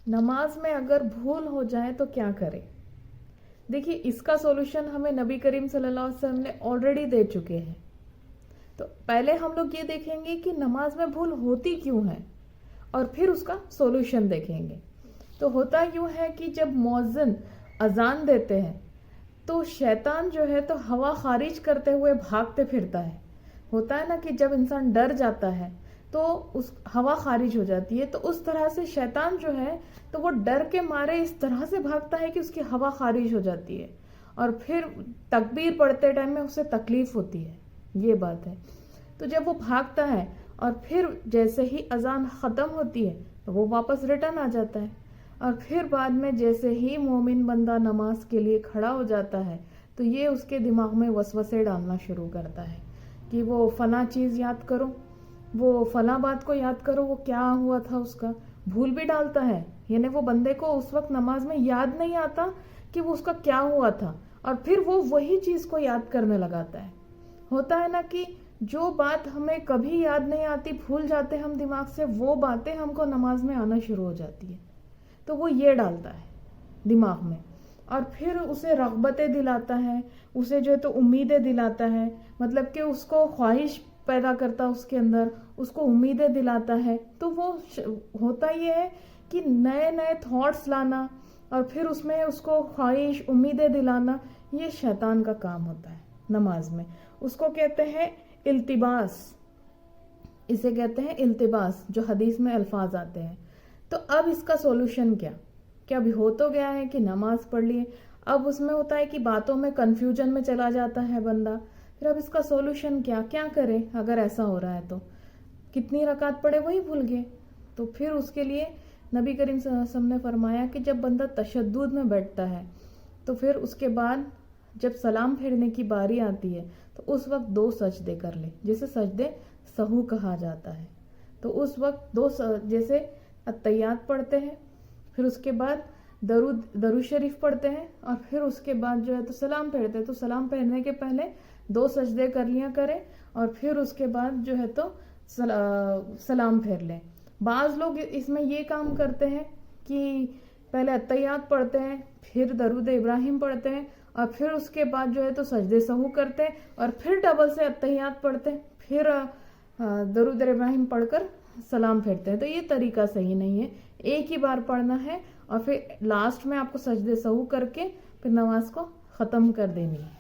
نماز میں اگر بھول ہو جائے تو کیا کرے؟ دیکھیے اس کا سولوشن ہمیں نبی کریم صلی اللہ علیہ وسلم نے آلریڈی دے چکے ہیں. تو پہلے ہم لوگ یہ دیکھیں گے کہ نماز میں بھول ہوتی کیوں ہے اور پھر اس کا سولوشن دیکھیں گے. تو ہوتا یوں ہے کہ جب مؤذن اذان دیتے ہیں تو شیطان جو ہے تو ہوا خارج کرتے ہوئے بھاگتے پھرتا ہے. ہوتا ہے نا کہ جب انسان ڈر جاتا ہے تو اس ہوا خارج ہو جاتی ہے، تو اس طرح سے شیطان جو ہے تو وہ ڈر کے مارے اس طرح سے بھاگتا ہے کہ اس کی ہوا خارج ہو جاتی ہے اور پھر تکبیر پڑھتے ٹائم میں اسے تکلیف ہوتی ہے. یہ بات ہے. تو جب وہ بھاگتا ہے اور پھر جیسے ہی اذان ختم ہوتی ہے تو وہ واپس ریٹرن آ جاتا ہے، اور پھر بعد میں جیسے ہی مومن بندہ نماز کے لیے کھڑا ہو جاتا ہے تو یہ اس کے دماغ میں وسوسے ڈالنا شروع کرتا ہے کہ وہ فلاں چیز یاد کرو، وہ فلاں بات کو یاد کرو، وہ کیا ہوا تھا اس کا. بھول بھی ڈالتا ہے، یعنی وہ بندے کو اس وقت نماز میں یاد نہیں آتا کہ وہ اس کا کیا ہوا تھا، اور پھر وہ وہی چیز کو یاد کرنے لگاتا ہے. ہوتا ہے نا کہ جو بات ہمیں کبھی یاد نہیں آتی، بھول جاتے ہم دماغ سے، وہ باتیں ہم کو نماز میں آنا شروع ہو جاتی ہے. تو وہ یہ ڈالتا ہے دماغ میں اور پھر اسے رغبتیں دلاتا ہے، اسے جو ہے تو امیدیں دلاتا ہے، مطلب کہ اس کو خواہش پیدا کرتا اس کے اندر، اس کو امیدیں دلاتا ہے. تو وہ ہوتا یہ ہے کہ نئے نئے تھاٹس لانا اور پھر اس میں اس کو خواہش امیدیں دلانا، یہ شیطان کا کام ہوتا ہے نماز میں. اس کو کہتے ہیں التباس، اسے کہتے ہیں التباس، جو حدیث میں الفاظ آتے ہیں. تو اب اس کا سولوشن کیا ابھی ہو تو گیا ہے کہ نماز پڑھ لیے، اب اس میں ہوتا ہے کہ باتوں میں کنفیوژن میں چلا جاتا ہے بندہ. پھر اب اس کا سولوشن کیا کرے اگر ایسا ہو رہا ہے تو کتنی رکعت پڑھے وہی بھول گئے. تو پھر اس کے لیے نبی کریم صلی اللہ علیہ وسلم نے فرمایا کہ جب بندہ تشدد میں بیٹھتا ہے تو پھر اس کے بعد جب سلام پھیرنے کی باری آتی ہے تو اس وقت 2 سجدے کر لے، جسے سجدے سہو کہا جاتا ہے. تو اس وقت جیسے اتحیات پڑھتے ہیں، پھر اس کے بعد درود شریف پڑھتے ہیں، اور پھر اس کے بعد جو ہے تو سلام پھیرتے ہیں. تو سلام پھیرنے کے پہلے 2 سجدے کر لیا کریں اور پھر اس کے بعد جو ہے تو سلام پھیر لیں. بعض لوگ اس میں یہ کام کرتے ہیں کہ پہلے اتحیات پڑھتے ہیں، پھر درود ابراہیم پڑھتے ہیں، اور پھر اس کے بعد جو ہے تو سجدے سہو کرتے ہیں، اور پھر ڈبل سے اتحیات پڑھتے ہیں، پھر درود ابراہیم پڑھ کر سلام پھیرتے ہیں. تو یہ طریقہ صحیح نہیں ہے. ایک ہی بار پڑھنا ہے اور پھر لاسٹ میں آپ کو سجدے سہو کر کے پھر نماز کو ختم کر دینی ہے.